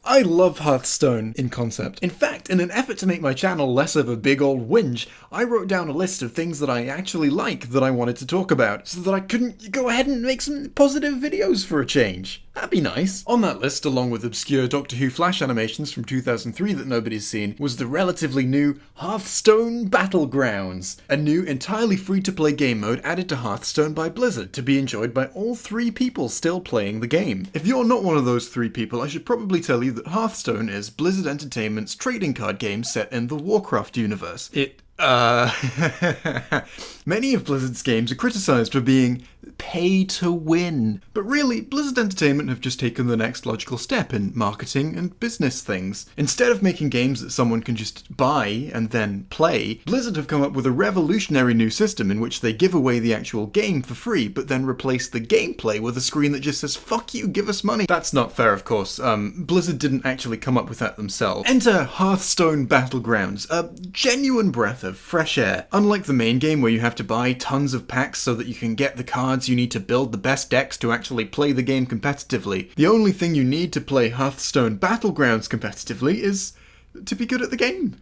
I love Hearthstone in concept. In fact, in an effort to make my channel less of a big old whinge, I wrote down a list of things that I actually like that I wanted to talk about, so that I couldn't go ahead and make some positive videos for a change. That'd be nice. On that list, along with obscure Doctor Who Flash animations from 2003 that nobody's seen, was the relatively new Hearthstone Battlegrounds, a new entirely free-to-play game mode added to Hearthstone by Blizzard to be enjoyed by all 3 people still playing the game. If you're not one of those 3 people, I should probably tell you that Hearthstone is Blizzard Entertainment's trading card game set in the Warcraft universe. Many of Blizzard's games are criticised for being pay to win. But really, Blizzard Entertainment have just taken the next logical step in marketing and business things. Instead of making games that someone can just buy and then play, Blizzard have come up with a revolutionary new system in which they give away the actual game for free, but then replace the gameplay with a screen that just says, "Fuck you, give us money." That's not fair, of course. Blizzard didn't actually come up with that themselves. Enter Hearthstone Battlegrounds, a genuine breath of fresh air. Unlike the main game where you have to buy tons of packs so that you can get the cards you need to build the best decks to actually play the game competitively, the only thing you need to play Hearthstone Battlegrounds competitively is to be good at the game.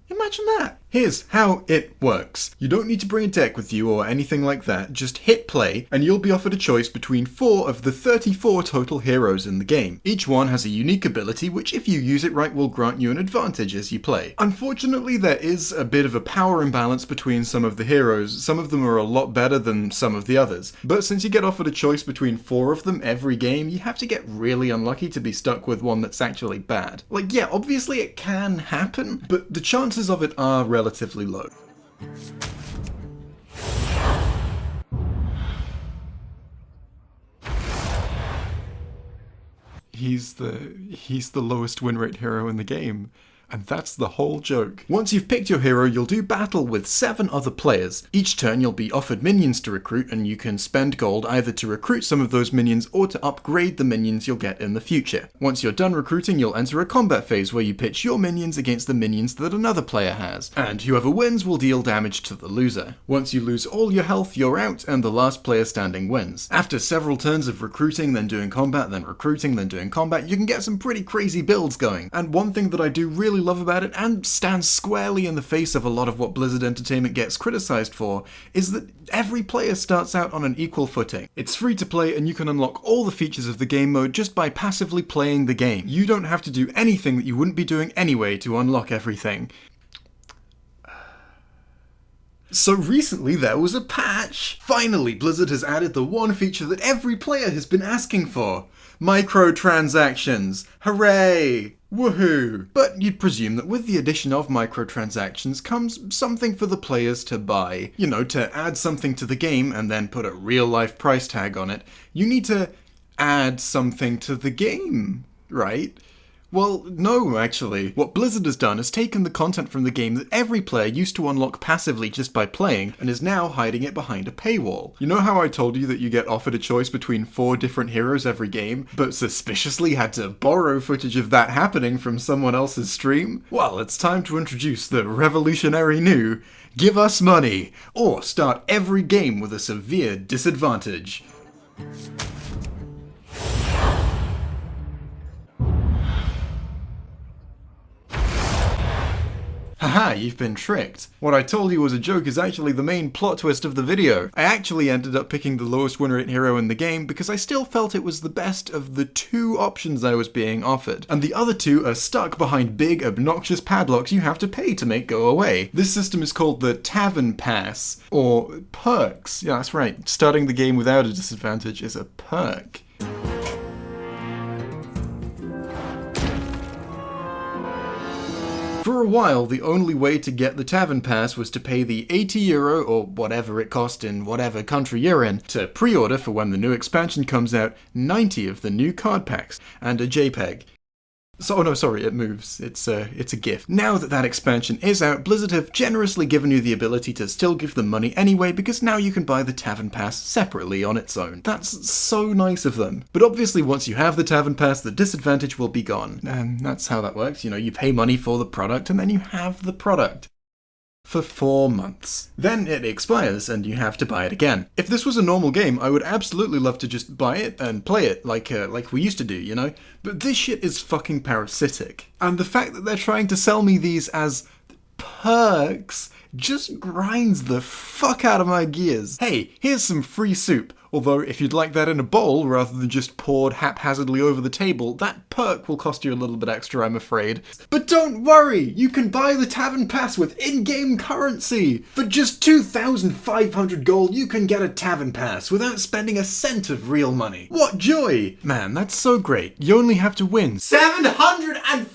Imagine that. Here's how it works. You don't need to bring a deck with you or anything like that, just hit play and you'll be offered a choice between 4 of the 34 total heroes in the game. Each one has a unique ability which, if you use it right, will grant you an advantage as you play. Unfortunately, there is a bit of a power imbalance between some of the heroes. Some of them are a lot better than some of the others, but since you get offered a choice between 4 of them every game, you have to get really unlucky to be stuck with one that's actually bad. Like, yeah, obviously it can happen, but the chances of it are relatively low. He's the lowest win rate hero in the game. And that's the whole joke. Once you've picked your hero, you'll do battle with 7 other players. Each turn you'll be offered minions to recruit, and you can spend gold either to recruit some of those minions or to upgrade the minions you'll get in the future. Once you're done recruiting, you'll enter a combat phase where you pitch your minions against the minions that another player has, and whoever wins will deal damage to the loser. Once you lose all your health, you're out, and the last player standing wins. After several turns of recruiting, then doing combat, then recruiting, then doing combat, you can get some pretty crazy builds going. And one thing that I do really love about it, and stands squarely in the face of a lot of what Blizzard Entertainment gets criticized for, is that every player starts out on an equal footing. It's free to play and you can unlock all the features of the game mode just by passively playing the game. You don't have to do anything that you wouldn't be doing anyway to unlock everything. So recently there was a patch! Finally, Blizzard has added the one feature that every player has been asking for. Microtransactions! Hooray! Woohoo! But you'd presume that with the addition of microtransactions comes something for the players to buy. You know, to add something to the game and then put a real-life price tag on it, you need to add something to the game, right? Well, no, actually. What Blizzard has done is taken the content from the game that every player used to unlock passively just by playing, and is now hiding it behind a paywall. You know how I told you that you get offered a choice between 4 different heroes every game, but suspiciously had to borrow footage of that happening from someone else's stream? Well, it's time to introduce the revolutionary new Give Us Money, or start every game with a severe disadvantage. Haha, you've been tricked. What I told you was a joke is actually the main plot twist of the video. I actually ended up picking the lowest win rate hero in the game because I still felt it was the best of the 2 options I was being offered, and the other 2 are stuck behind big, obnoxious padlocks you have to pay to make go away. This system is called the Tavern Pass, or perks. Yeah, that's right. Starting the game without a disadvantage is a perk. For a while, the only way to get the Tavern Pass was to pay the €80, or whatever it cost in whatever country you're in, to pre-order for when the new expansion comes out 90 of the new card packs, and a JPEG. So, oh no, sorry, it moves. It's a GIF. Now that that expansion is out, Blizzard have generously given you the ability to still give them money anyway, because now you can buy the Tavern Pass separately on its own. That's so nice of them. But obviously once you have the Tavern Pass, the disadvantage will be gone. And that's how that works. You know, you pay money for the product and then you have the product. for 4 months. Then it expires and you have to buy it again. If this was a normal game, I would absolutely love to just buy it and play it like we used to do, you know? But this shit is fucking parasitic. And the fact that they're trying to sell me these as perks just grinds the fuck out of my gears. Hey, here's some free soup. Although, if you'd like that in a bowl rather than just poured haphazardly over the table, that perk will cost you a little bit extra, I'm afraid. But don't worry! You can buy the Tavern Pass with in-game currency! For just 2,500 gold, you can get a Tavern Pass without spending a cent of real money. What joy! Man, that's so great. You only have to win 750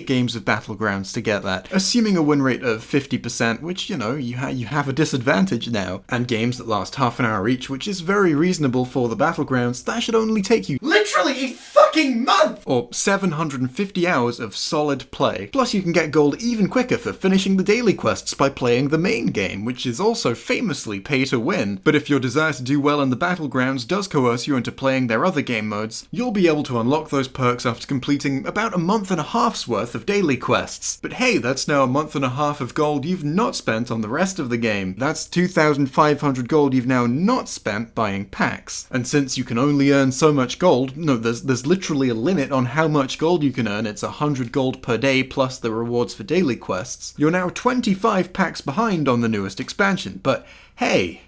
games of Battlegrounds to get that. Assuming a win rate of 50%, which, you know, you have a disadvantage now, and games that last half an hour each, which is very reasonable for the Battlegrounds, that should only take you literally a fucking month! Or 750 hours of solid play. Plus you can get gold even quicker for finishing the daily quests by playing the main game, which is also famously pay to win. But if your desire to do well in the Battlegrounds does coerce you into playing their other game modes, you'll be able to unlock those perks after completing about a month and a half's worth of daily quests. But hey, that's now a month and a half of gold you've not spent on the rest of the game. That's 2,500 gold you've now not spent buying packs. And since you can only earn so much gold, no, there's literally a limit on how much gold you can earn, it's 100 gold per day plus the rewards for daily quests, you're now 25 packs behind on the newest expansion. But hey,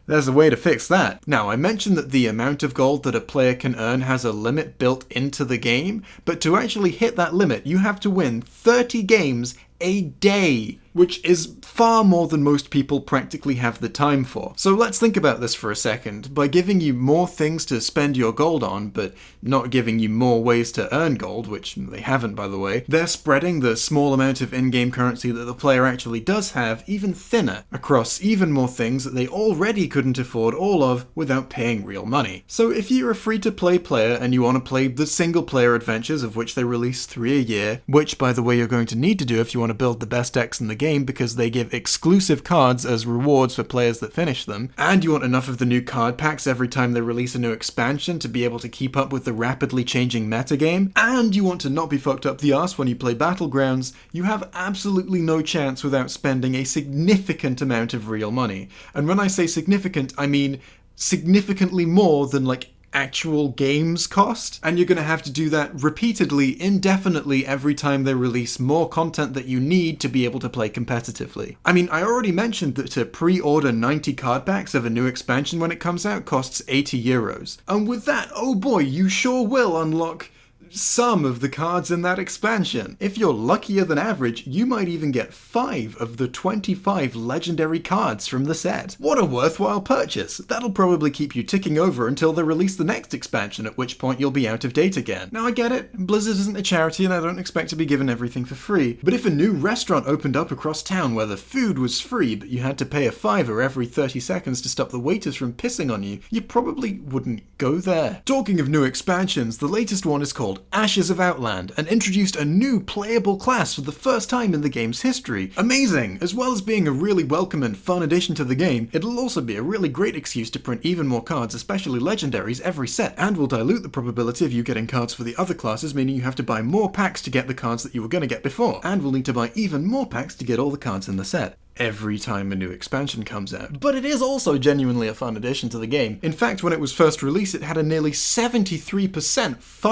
there's a way to fix that. Now, I mentioned that the amount of gold that a player can earn has a limit built into the game, but to actually hit that limit, you have to win 30 games a day, which is far more than most people practically have the time for. So let's think about this for a second. By giving you more things to spend your gold on, but not giving you more ways to earn gold, which they haven't by the way, they're spreading the small amount of in-game currency that the player actually does have even thinner, across even more things that they already couldn't afford all of without paying real money. So if you're a free-to-play player and you want to play the single-player adventures, of which they release 3 a year, which by the way you're going to need to do if you want to build the best decks in the game because they give exclusive cards as rewards for players that finish them, and you want enough of the new card packs every time they release a new expansion to be able to keep up with the rapidly changing metagame, and you want to not be fucked up the arse when you play Battlegrounds, you have absolutely no chance without spending a significant amount of real money. And when I say significant, I mean significantly more than like actual games cost, and you're going to have to do that repeatedly, indefinitely every time they release more content that you need to be able to play competitively. I mean, I already mentioned that to pre-order 90 card packs of a new expansion when it comes out costs 80 euros. And with that, oh boy, you sure will unlock some of the cards in that expansion. If you're luckier than average, you might even get 5 of the 25 legendary cards from the set. What a worthwhile purchase. That'll probably keep you ticking over until they release the next expansion, at which point you'll be out of date again. Now I get it, Blizzard isn't a charity and I don't expect to be given everything for free, but if a new restaurant opened up across town where the food was free but you had to pay a $5 every 30 seconds to stop the waiters from pissing on you, you probably wouldn't go there. Talking of new expansions, the latest one is called Ashes of Outland, and introduced a new playable class for the first time in the game's history. Amazing! As well as being a really welcome and fun addition to the game, it'll also be a really great excuse to print even more cards, especially legendaries, every set, and will dilute the probability of you getting cards for the other classes, meaning you have to buy more packs to get the cards that you were going to get before, and will need to buy even more packs to get all the cards in the set every time a new expansion comes out. But it is also genuinely a fun addition to the game. In fact, when it was first released, it had a nearly 73%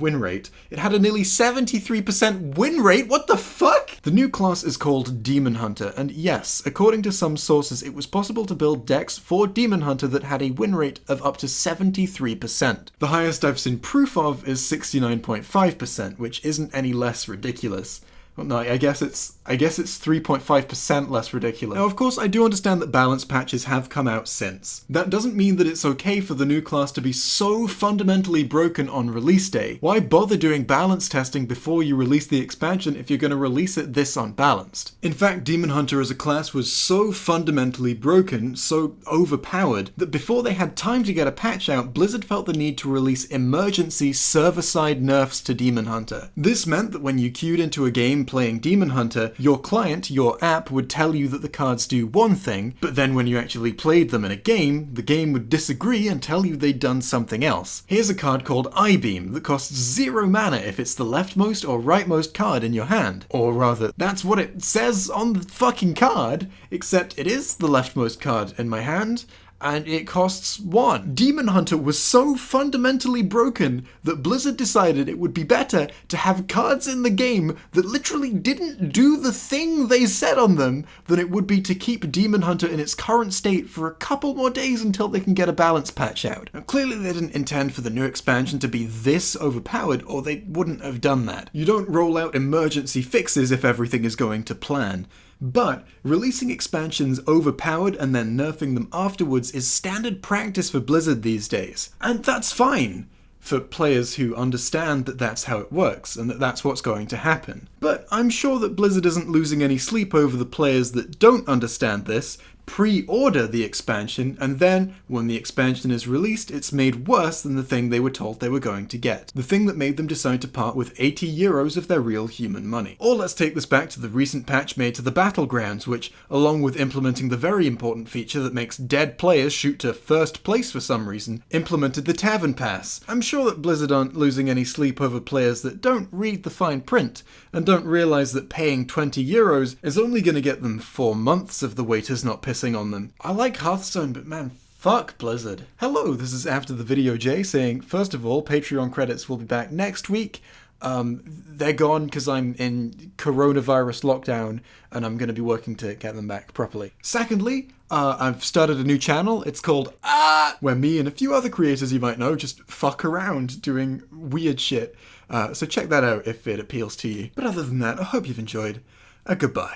win rate. It had a nearly 73% win rate? What the fuck? The new class is called Demon Hunter, and yes, according to some sources, it was possible to build decks for Demon Hunter that had a win rate of up to 73%. The highest I've seen proof of is 69.5%, which isn't any less ridiculous. Well, no, I guess it's 3.5% less ridiculous. Now, of course, I do understand that balance patches have come out since. That doesn't mean that it's okay for the new class to be so fundamentally broken on release day. Why bother doing balance testing before you release the expansion if you're going to release it this unbalanced? In fact, Demon Hunter as a class was so fundamentally broken, so overpowered, that before they had time to get a patch out, Blizzard felt the need to release emergency server-side nerfs to Demon Hunter. This meant that when you queued into a game playing Demon Hunter, your client, your app, would tell you that the cards do one thing, but then when you actually played them in a game, the game would disagree and tell you they'd done something else. Here's a card called I-Beam that costs 0 mana if it's the leftmost or rightmost card in your hand. Or rather, that's what it says on the fucking card, except it is the leftmost card in my hand, and it costs 1. Demon Hunter was so fundamentally broken that Blizzard decided it would be better to have cards in the game that literally didn't do the thing they said on them than it would be to keep Demon Hunter in its current state for a couple more days until they can get a balance patch out. Now, clearly they didn't intend for the new expansion to be this overpowered, or they wouldn't have done that. You don't roll out emergency fixes if everything is going to plan. But releasing expansions overpowered and then nerfing them afterwards is standard practice for Blizzard these days. And that's fine for players who understand that that's how it works and that that's what's going to happen. But I'm sure that Blizzard isn't losing any sleep over the players that don't understand this, pre-order the expansion, and then, when the expansion is released, it's made worse than the thing they were told they were going to get. The thing that made them decide to part with 80 euros of their real human money. Or let's take this back to the recent patch made to the Battlegrounds, which, along with implementing the very important feature that makes dead players shoot to first place for some reason, implemented the Tavern Pass. I'm sure that Blizzard aren't losing any sleep over players that don't read the fine print, and don't realise that paying 20 euros is only going to get them 4 months of the waiters not pissing on them. I like Hearthstone, but man, fuck Blizzard. Hello, this is After the Video Jay saying, first of all, Patreon credits will be back next week. They're gone because I'm in coronavirus lockdown and I'm going to be working to get them back properly. Secondly, I've started a new channel. It's called where me and a few other creators you might know just fuck around doing weird shit. So check that out if it appeals to you. But other than that, I hope you've enjoyed. Goodbye.